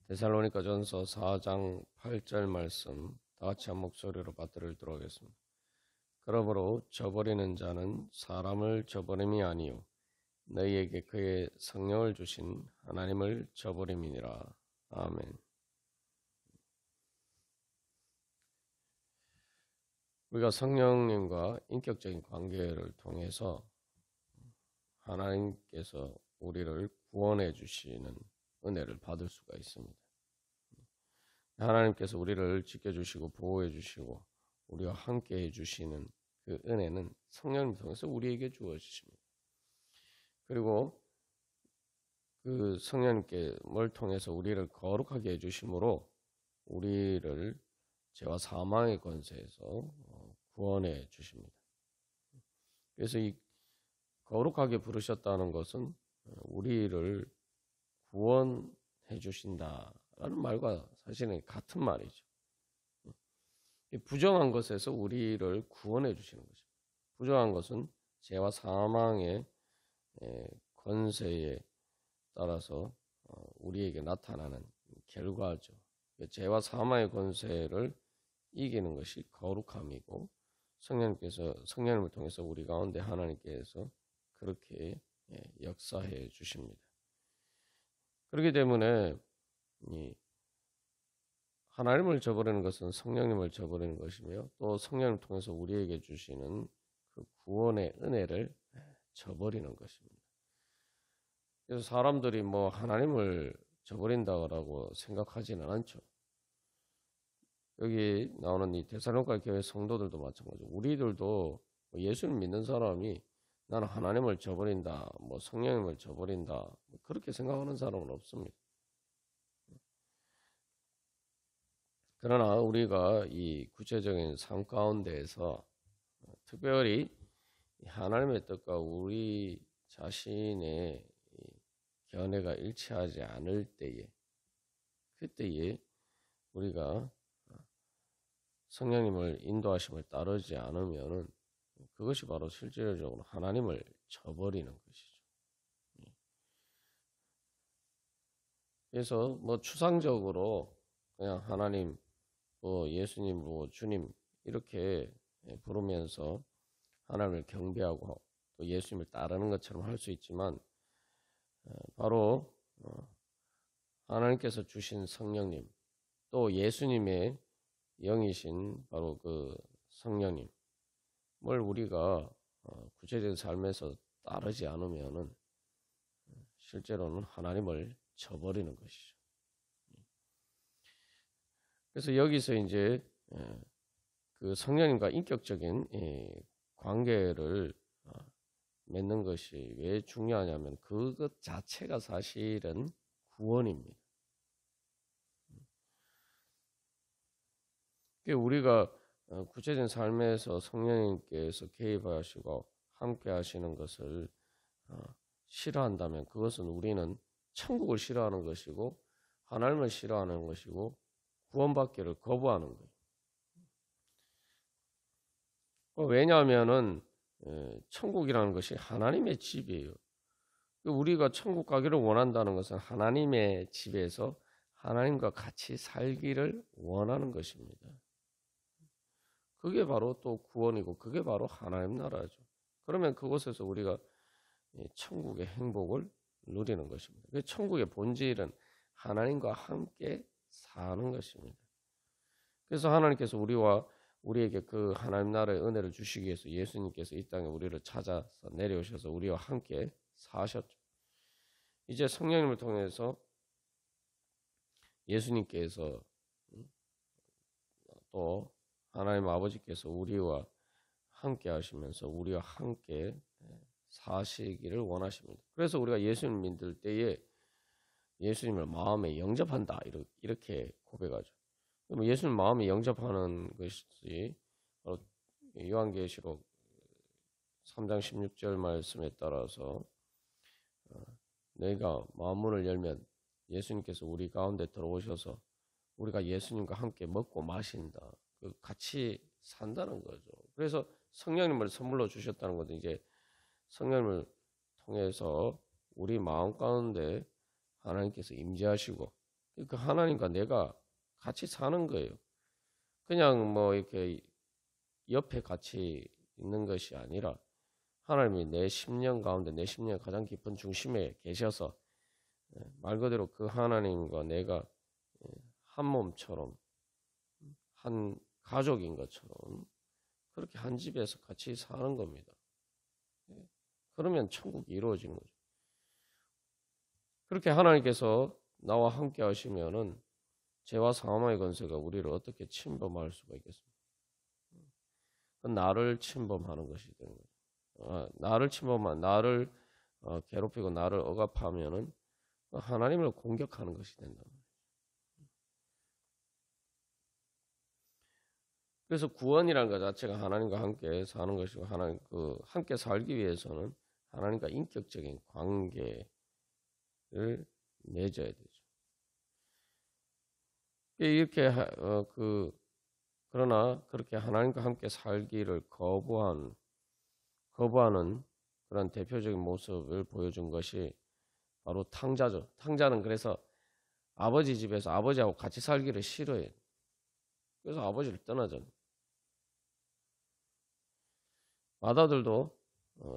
데살로니가전서 4장 8절 말씀 다 같이 한 목소리로 받들도록 하겠습니다. 그러므로 저버리는 자는 사람을 저버림이 아니요 너희에게 그의 성령을 주신 하나님을 저버림이니라. 아멘. 우리가 성령님과 인격적인 관계를 통해서 하나님께서 우리를 구원해 주시는 은혜를 받을 수가 있습니다. 하나님께서 우리를 지켜주시고 보호해 주시고 우리와 함께 해주시는 그 은혜는 성령님 통해서 우리에게 주어지십니다. 그리고 그 성령님을 통해서 우리를 거룩하게 해주심으로 우리를 죄와 사망의 권세에서 구원해 주십니다. 그래서 이 거룩하게 부르셨다는 것은 우리를 구원해 주신다라는 말과 사실은 같은 말이죠. 부정한 것에서 우리를 구원해 주시는 것입니다. 부정한 것은 죄와 사망의 권세에 따라서 우리에게 나타나는 결과죠. 죄와 사망의 권세를 이기는 것이 거룩함이고 성령님을 통해서 우리 가운데 하나님께서 그렇게 역사해 주십니다. 그렇기 때문에 하나님을 저버리는 것은 성령님을 저버리는 것이며 또 성령님을 통해서 우리에게 주시는 그 구원의 은혜를 저버리는 것입니다. 그래서 사람들이 뭐 하나님을 저버린다고 생각하지는 않죠. 여기 나오는 이 데살로니가 교회 성도들도 마찬가지고 우리들도 예수를 믿는 사람이 나는 하나님을 저버린다, 뭐 성령님을 저버린다 그렇게 생각하는 사람은 없습니다. 그러나 우리가 이 구체적인 삶 가운데에서 특별히 하나님의 뜻과 우리 자신의 견해가 일치하지 않을 때에 그때에 우리가 성령님을 인도하심을 따르지 않으면은 그것이 바로 실질적으로 하나님을 저버리는 것이죠. 그래서 뭐 추상적으로 그냥 하나님, 예수님, 주님 이렇게 부르면서 하나님을 경배하고 또 예수님을 따르는 것처럼 할 수 있지만 바로 하나님께서 주신 성령님 또 예수님의 영이신 바로 그 성령님을 우리가 구체적인 삶에서 따르지 않으면은 실제로는 하나님을 저버리는 것이죠. 그래서 여기서 이제 그 성령님과 인격적인 관계를 맺는 것이 왜 중요하냐면 그것 자체가 사실은 구원입니다. 우리가 구체적인 삶에서 성령님께서 개입하시고 함께 하시는 것을 싫어한다면 그것은 우리는 천국을 싫어하는 것이고 하나님을 싫어하는 것이고 구원받기를 거부하는 거예요. 왜냐하면은 천국이라는 것이 하나님의 집이에요. 우리가 천국 가기를 원한다는 것은 하나님의 집에서 하나님과 같이 살기를 원하는 것입니다. 그게 바로 또 구원이고 그게 바로 하나님 나라죠. 그러면 그곳에서 우리가 천국의 행복을 누리는 것입니다. 천국의 본질은 하나님과 함께 사는 것입니다. 그래서 하나님께서 우리에게 그 하나님 나라의 은혜를 주시기 위해서 예수님께서 이 땅에 우리를 찾아서 내려오셔서 우리와 함께 사셨죠. 이제 성령님을 통해서 예수님께서 또 하나님 아버지께서 우리와 함께 하시면서 우리와 함께 사시기를 원하십니다. 그래서 우리가 예수님 믿을 때에 예수님을 마음에 영접한다 이렇게 고백하죠. 그럼 예수님 마음에 영접하는 것이 요한계시록 3장 16절 말씀에 따라서 너희가 마음문을 열면 예수님께서 우리 가운데 들어오셔서 우리가 예수님과 함께 먹고 마신다. 같이 산다는 거죠. 그래서 성령님을 선물로 주셨다는 것은 이제 성령님을 통해서 우리 마음 가운데 하나님께서 임재하시고 그 하나님과 내가 같이 사는 거예요. 그냥 뭐 이렇게 옆에 같이 있는 것이 아니라 하나님이 내 심령 가운데 내 심령 가장 깊은 중심에 계셔서 말 그대로 그 하나님과 내가 한 몸처럼 한 가족인 것처럼 그렇게 한 집에서 같이 사는 겁니다. 그러면 천국이 이루어지는 거죠. 그렇게 하나님께서 나와 함께 하시면은 죄와 사망의 권세가 우리를 어떻게 침범할 수가 있겠습니까? 나를 침범하는 것이 되는 거죠. 나를 침범한, 나를 괴롭히고 나를 억압하면은 하나님을 공격하는 것이 된다. 그래서 구원이라는 것 자체가 하나님과 함께 사는 것이고 하나님 함께 살기 위해서는 하나님과 인격적인 관계를 맺어야 되죠. 이렇게 그러나 그렇게 하나님과 함께 살기를 거부하는 그런 대표적인 모습을 보여준 것이 바로 탕자죠. 탕자는 그래서 아버지 집에서 아버지하고 같이 살기를 싫어해요. 그래서 아버지를 떠나잖아요. 마다들도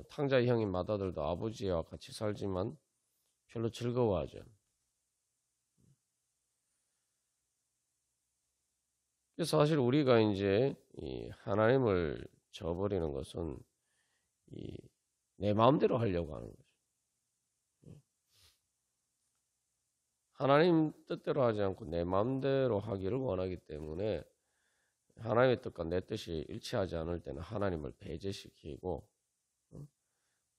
탕자의 형인 마다들도 아버지와 같이 살지만 별로 즐거워하죠. 그래서 사실 우리가 이제 이 하나님을 저버리는 것은 내 마음대로 하려고 하는 거죠. 하나님 뜻대로 하지 않고 내 마음대로 하기를 원하기 때문에 하나님의 뜻과 내 뜻이 일치하지 않을 때는 하나님을 배제시키고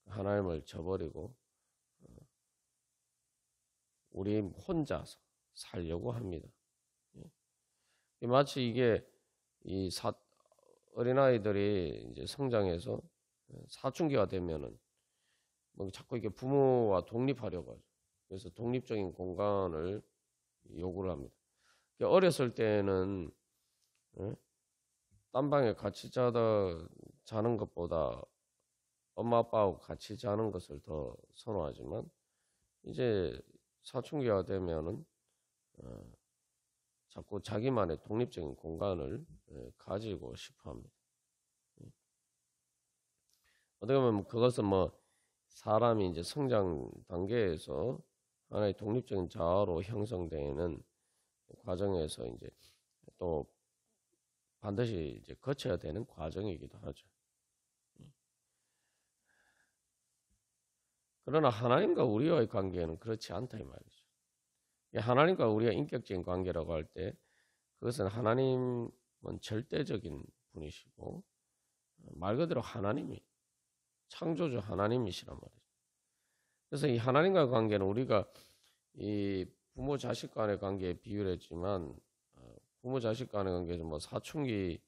하나님을 저버리고 우리 혼자 살려고 합니다. 마치 이게 어린아이들이 이제 성장해서 사춘기가 되면은 뭐 자꾸 이렇게 부모와 독립하려고 하죠. 그래서 독립적인 공간을 요구를 합니다. 어렸을 때는 딴 방에 같이 자는 것보다 엄마 아빠하고 같이 자는 것을 더 선호하지만 이제 사춘기가 되면은 자꾸 자기만의 독립적인 공간을 가지고 싶어 합니다. 어떻게 보면 그것은 뭐 사람이 이제 성장 단계에서 하나의 독립적인 자아로 형성되는 과정에서 이제 또 반드시 이제 거쳐야 되는 과정이기도 하죠. 그러나 하나님과 우리와의 관계는 그렇지 않다 이 말이죠. 하나님과 우리가 인격적인 관계라고 할 때 그것은 하나님은 절대적인 분이시고 말 그대로 하나님이 창조주 하나님이시란 말이죠. 그래서 이 하나님과의 관계는 우리가 이 부모 자식 간의 관계에 비유를 했지만 부모 자식 간의 관계에서 뭐 사춘기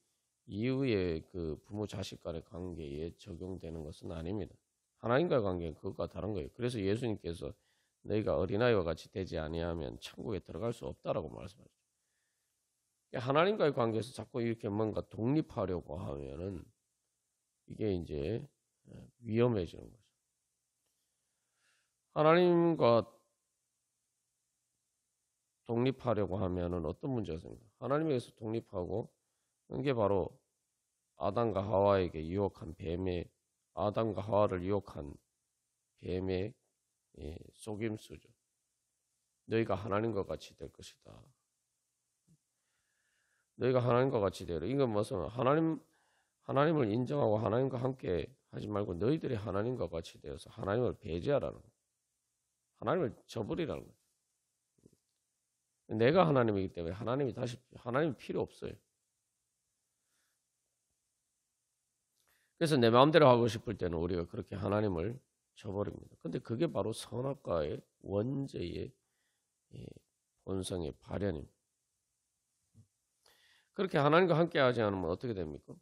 이후에 그 부모 자식 간의 관계에 적용되는 것은 아닙니다. 하나님과의 관계는 그것과 다른 거예요. 그래서 예수님께서 너희가 어린아이와 같이 되지 아니하면 천국에 들어갈 수 없다라고 말씀하셨죠. 하나님과의 관계에서 자꾸 이렇게 뭔가 독립하려고 하면은 이게 이제 위험해지는 거죠. 하나님과 독립하려고 하면은 어떤 문제가 생겨요? 하나님에게서 독립하고 이게 바로 아담과 하와에게 유혹한 아담과 하와를 유혹한 뱀의 속임수죠. 너희가 하나님과 같이 될 것이다. 너희가 하나님과 같이 되라. 이건 무슨 하나님을 인정하고 하나님과 함께 하지 말고 너희들이 하나님과 같이 되어서 하나님을 배제하라는 거예요. 하나님을 저버리라는 거예요. 내가 하나님이기 때문에 하나님이 필요 없어요. 그래서 내 마음대로 하고 싶을 때는 우리가 그렇게 하나님을 저버립니다. 근데 그게 바로 선악과의 원죄의 본성의 발현입니다. 그렇게 하나님과 함께 하지 않으면 어떻게 됩니까?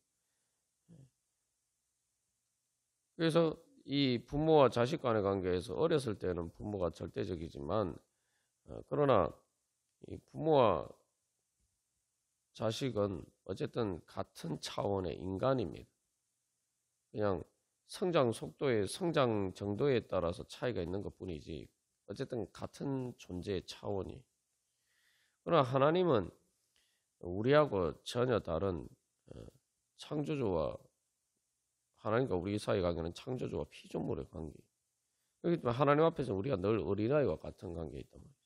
그래서 이 부모와 자식 간의 관계에서 어렸을 때는 부모가 절대적이지만 그러나 이 부모와 자식은 어쨌든 같은 차원의 인간입니다. 그냥 성장 속도의 성장 정도에 따라서 차이가 있는 것뿐이지 어쨌든 같은 존재의 차원이. 그러나 하나님은 우리하고 전혀 다른 창조주와 하나님과 우리 사이 관계는 창조주와 피조물의 관계. 그렇기 때문에 하나님 앞에서 우리가 늘 어린아이와 같은 관계에 있단 말이죠.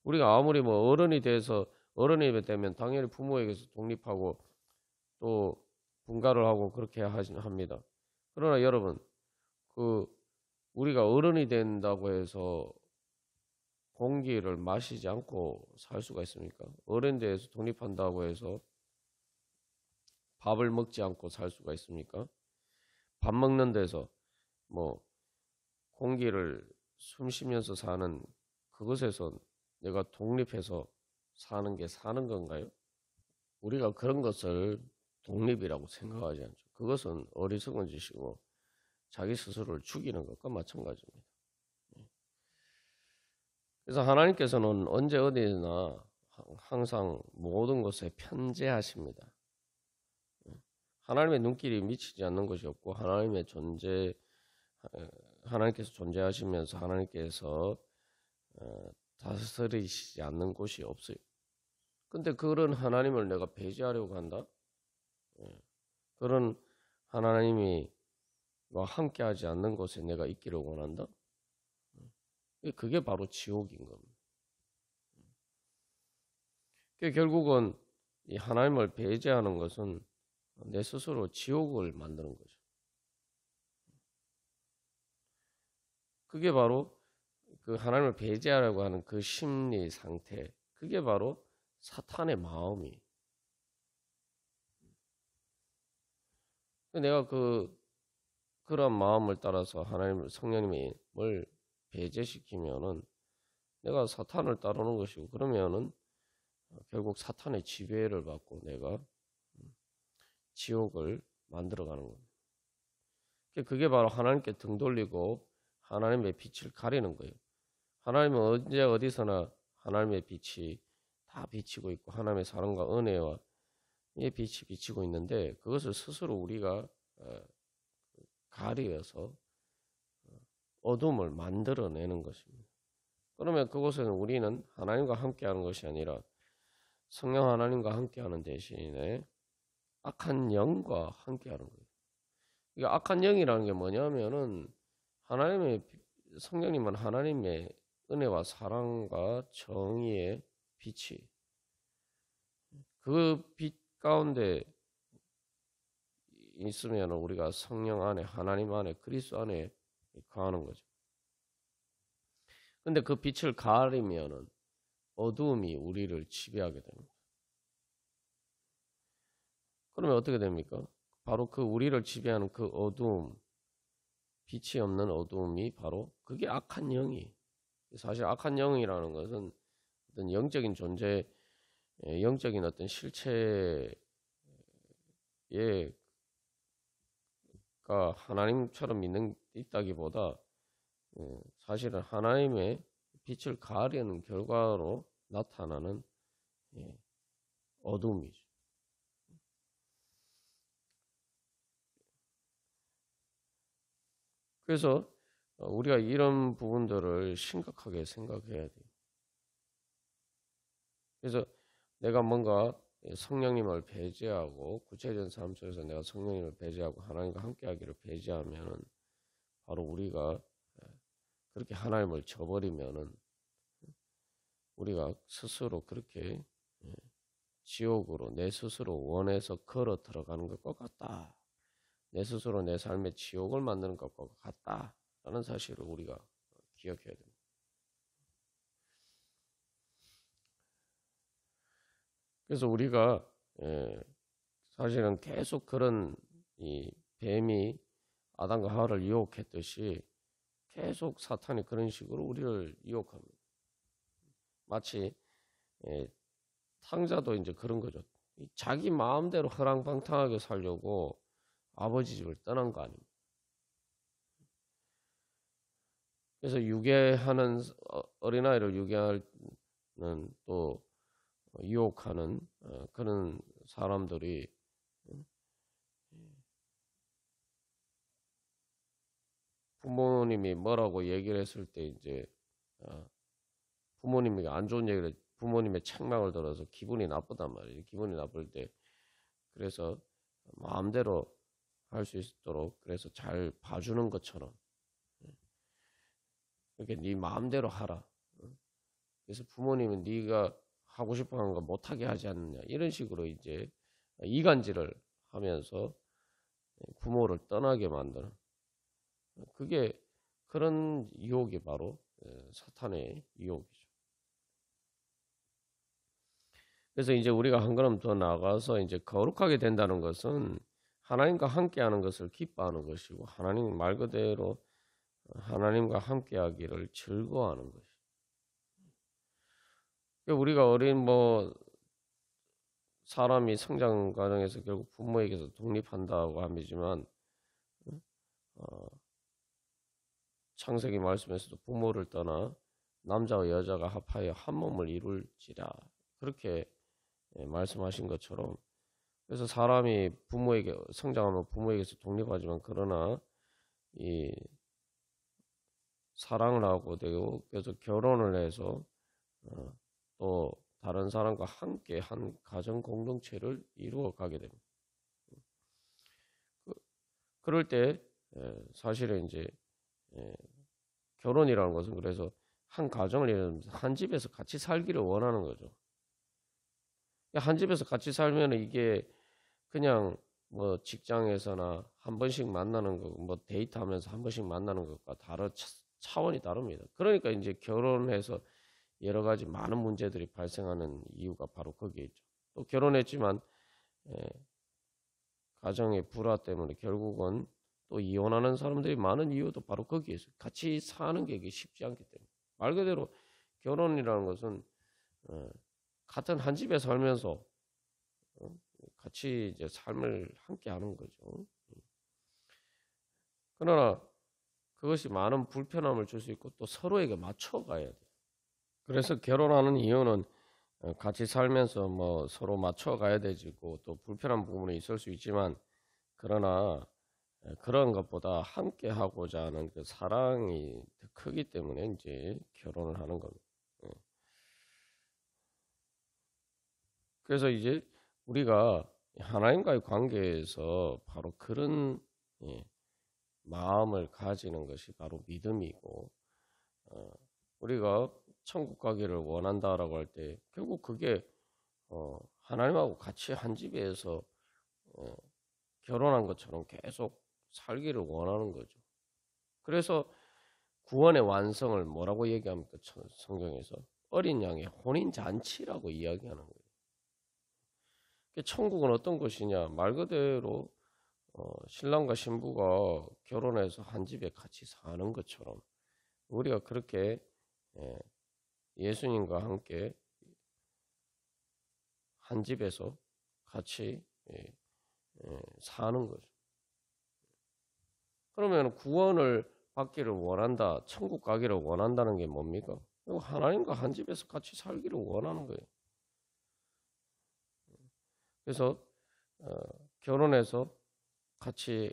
우리가 아무리 뭐 어른이 되면 당연히 부모에게서 독립하고 또 분가를 하고 그렇게 합니다. 그러나 여러분, 우리가 어른이 된다고 해서 공기를 마시지 않고 살 수가 있습니까? 어른에 대해서 독립한다고 해서 밥을 먹지 않고 살 수가 있습니까? 밥 먹는 데서 뭐 공기를 숨 쉬면서 사는 그것에서 내가 독립해서 사는 게 사는 건가요? 우리가 그런 것을 독립이라고 생각하지 않죠. 그것은 어리석은 짓이고 자기 스스로를 죽이는 것과 마찬가지입니다. 그래서 하나님께서는 언제 어디나 항상 모든 것에 편재하십니다. 하나님의 눈길이 미치지 않는 것이 없고 하나님께서 존재하시면서 하나님께서 다스리시지 않는 곳이 없어요. 근데 그런 하나님을 내가 배제하려고 한다? 그런 하나님이 함께하지 않는 곳에 내가 있기를 원한다? 그게 바로 지옥인 겁니다. 결국은 이 하나님을 배제하는 것은 내 스스로 지옥을 만드는 거죠. 그게 바로 그 하나님을 배제하려고 하는 그 심리 상태, 그게 바로 사탄의 마음이. 내가 그런 마음을 따라서 성령님이 뭘 배제시키면은 내가 사탄을 따르는 것이고, 그러면은 결국 사탄의 지배를 받고 내가 지옥을 만들어가는 겁니다. 그게 바로 하나님께 등 돌리고 하나님의 빛을 가리는 거예요. 하나님은 언제 어디서나 하나님의 빛이 다 비치고 있고 하나님의 사랑과 은혜와 이 빛이 비치고 있는데 그것을 스스로 우리가 가리어서 어둠을 만들어내는 것입니다. 그러면 그곳에는 우리는 하나님과 함께하는 것이 아니라 성령 하나님과 함께하는 대신에 악한 영과 함께하는 거예요. 그러니까 악한 영이라는 게 뭐냐면은 성령님은 하나님의 은혜와 사랑과 정의의 빛이 그 빛 가운데 있으면 우리가 성령 안에 하나님 안에 그리스도 안에 거하는 거죠. 근데 그 빛을 가리면은 어두움이 우리를 지배하게 됩니다. 그러면 어떻게 됩니까? 바로 그 우리를 지배하는 그 어두움, 빛이 없는 어두움이 바로 그게 악한 영이. 사실 악한 영이라는 것은 어떤 영적인 존재, 영적인 어떤 실체가 하나님처럼 있다기보다 사실은 하나님의 빛을 가리는 결과로 나타나는 어둠이죠. 그래서 우리가 이런 부분들을 심각하게 생각해야 돼요. 그래서 내가 뭔가 성령님을 배제하고 구체적인 삶 속에서 내가 성령님을 배제하고 하나님과 함께하기를 배제하면은 바로 우리가 그렇게 하나님을 저버리면은 우리가 스스로 그렇게 지옥으로 내 스스로 원해서 걸어 들어가는 것과 같다. 내 스스로 내 삶의 지옥을 만드는 것과 같다라는 사실을 우리가 기억해야 됩니다. 그래서 우리가 사실은 계속 그런 이 뱀이 아담과 하와를 유혹했듯이 계속 사탄이 그런 식으로 우리를 유혹합니다. 마치 탕자도 이제 그런 거죠. 자기 마음대로 허랑방탕하게 살려고 아버지 집을 떠난 거 아닙니까? 그래서 유괴하는 어린아이를 유괴하는 또 유혹하는 그런 사람들이 부모님이 뭐라고 얘기를 했을 때 이제 부모님에게 안 좋은 얘기를 부모님의 책망을 들어서 기분이 나쁘단 말이에요. 기분이 나쁠 때 그래서 마음대로 할 수 있도록 그래서 잘 봐주는 것처럼 이렇게 네 마음대로 하라. 그래서 부모님은 네가 하고 싶어 하는 거 못하게 하지 않느냐 이런 식으로 이제 이간질을 하면서 부모를 떠나게 만드는 그게 그런 유혹이 바로 사탄의 유혹이죠. 그래서 이제 우리가 한 걸음 더 나아가서 이제 거룩하게 된다는 것은 하나님과 함께하는 것을 기뻐하는 것이고 하나님 말 그대로 하나님과 함께하기를 즐거워하는 것이. 우리가 어린 사람이 성장 과정에서 결국 부모에게서 독립한다고 함이지만 창세기 말씀에서도 부모를 떠나 남자와 여자가 합하여 한 몸을 이룰지라 그렇게 말씀하신 것처럼 그래서 사람이 부모에게 성장하면 부모에게서 독립하지만 그러나 이 사랑을 하고 되고 그래서 결혼을 해서 또 다른 사람과 함께 한 가정 공동체를 이루어 가게 됩니다. 그럴 때 사실은 이제 결혼이라는 것은 그래서 한 가정을 이루면서 한 집에서 같이 살기를 원하는 거죠. 한 집에서 같이 살면 이게 그냥 직장에서나 한 번씩 만나는 거, 데이트하면서 한 번씩 만나는 것과 다른 차원이 다릅니다. 그러니까 이제 결혼해서 여러 가지 많은 문제들이 발생하는 이유가 바로 거기에 있죠. 또 결혼했지만 가정의 불화 때문에 결국은 또 이혼하는 사람들이 많은 이유도 바로 거기에 있어요. 같이 사는 게 이게 쉽지 않기 때문에. 말 그대로 결혼이라는 것은 같은 한 집에 살면서 같이 이제 삶을 함께 하는 거죠. 그러나 그것이 많은 불편함을 줄 수 있고 또 서로에게 맞춰가야 돼요. 그래서 결혼하는 이유는 같이 살면서 서로 맞춰가야 되고 또 불편한 부분이 있을 수 있지만 그러나 그런 것보다 함께 하고자 하는 그 사랑이 더 크기 때문에 이제 결혼을 하는 겁니다. 그래서 이제 우리가 하나님과의 관계에서 바로 그런 마음을 가지는 것이 바로 믿음이고 우리가 천국 가기를 원한다라고 할 때 결국 그게 하나님하고 같이 한 집에서 결혼한 것처럼 계속 살기를 원하는 거죠. 그래서 구원의 완성을 뭐라고 얘기합니까? 성경에서 어린 양의 혼인 잔치라고 이야기하는 거예요. 천국은 어떤 것이냐? 말 그대로 신랑과 신부가 결혼해서 한 집에 같이 사는 것처럼 우리가 그렇게 예수님과 함께 한 집에서 같이 사는 거죠. 그러면 구원을 받기를 원한다, 천국 가기를 원한다는 게 뭡니까? 하나님과 한 집에서 같이 살기를 원하는 거예요. 그래서 결혼해서 같이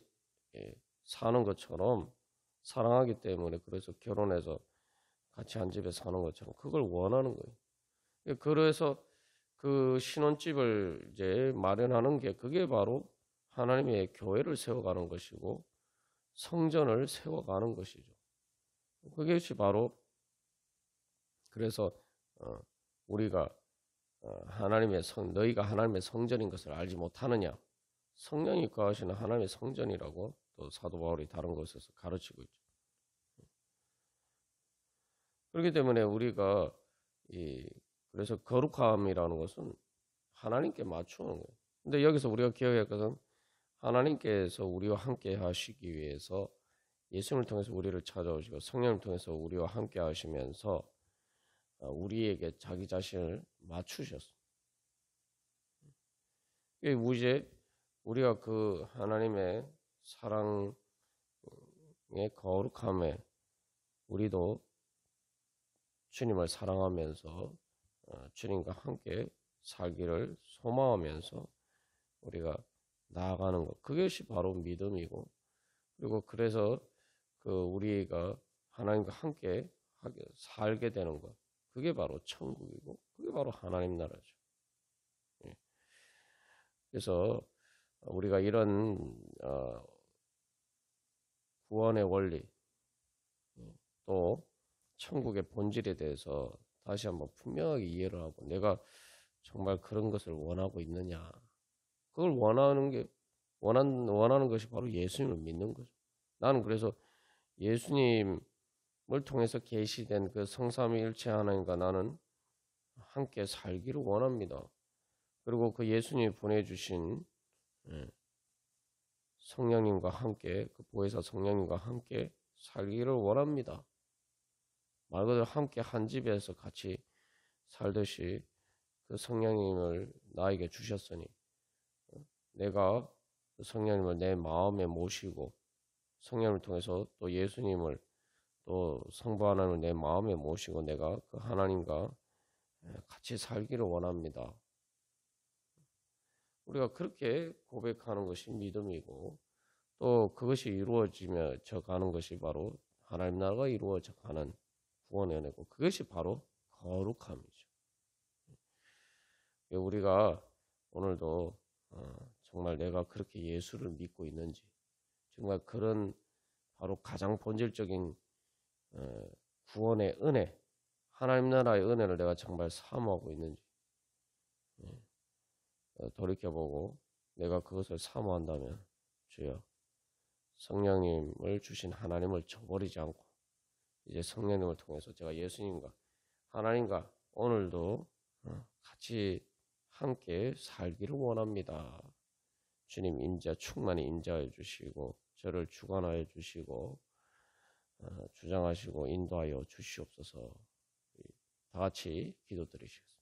사는 것처럼 사랑하기 때문에 그래서 결혼해서 같이 한 집에 사는 것처럼 그걸 원하는 거예요. 그래서 그 신혼집을 이제 마련하는 게 그게 바로 하나님의 교회를 세워가는 것이고 성전을 세워가는 것이죠. 그것이 바로 그래서 우리가 너희가 하나님의 성전인 것을 알지 못하느냐? 성령이 거하시는 하나님의 성전이라고 또 사도 바울이 다른 곳에서 가르치고 있죠. 그렇기 때문에 우리가 그래서 거룩함이라는 것은 하나님께 맞추는 거예요. 근데 여기서 우리가 기억해야 할 것은 하나님께서 우리와 함께 하시기 위해서 예수님을 통해서 우리를 찾아오시고 성령을 통해서 우리와 함께 하시면서 우리에게 자기 자신을 맞추셨어요. 이제 우리가 그 하나님의 사랑의 거룩함에 우리도 주님을 사랑하면서 주님과 함께 살기를 소망하면서 우리가 나아가는 것, 그것이 바로 믿음이고, 그리고 그래서 우리가 하나님과 함께 살게 되는 것, 그게 바로 천국이고, 그게 바로 하나님 나라죠. 예. 그래서 우리가 이런 구원의 원리, 또 천국의 본질에 대해서 다시 한번 분명하게 이해를 하고, 내가 정말 그런 것을 원하고 있느냐, 그걸 원하는 것이 바로 예수님을 믿는 거죠. 나는 그래서 예수님을 통해서 계시된 그 성삼위일체 하나님과 나는 함께 살기를 원합니다. 그리고 그 예수님이 보내주신 성령님과 함께, 그 보혜사 성령님과 함께 살기를 원합니다. 말 그대로 함께 한 집에서 같이 살듯이 그 성령님을 나에게 주셨으니 내가 그 성령님을 내 마음에 모시고, 성령을 통해서 또 예수님을, 또 성부 하나님을 내 마음에 모시고 내가 그 하나님과 같이 살기를 원합니다. 우리가 그렇게 고백하는 것이 믿음이고, 또 그것이 이루어지며 져 가는 것이 바로 하나님 나라가 이루어져 가는 구원의 은혜고, 그것이 바로 거룩함이죠. 우리가 오늘도 정말 내가 그렇게 예수를 믿고 있는지, 정말 그런 바로 가장 본질적인 구원의 은혜, 하나님 나라의 은혜를 내가 정말 사모하고 있는지 돌이켜보고, 내가 그것을 사모한다면 주여, 성령님을 주신 하나님을 저버리지 않고 이제 성령님을 통해서 제가 예수님과 하나님과 오늘도 같이 함께 살기를 원합니다. 주님 충만히 임재하여 주시고 저를 주관하여 주시고 주장하시고 인도하여 주시옵소서. 다 같이 기도드리시겠습니다.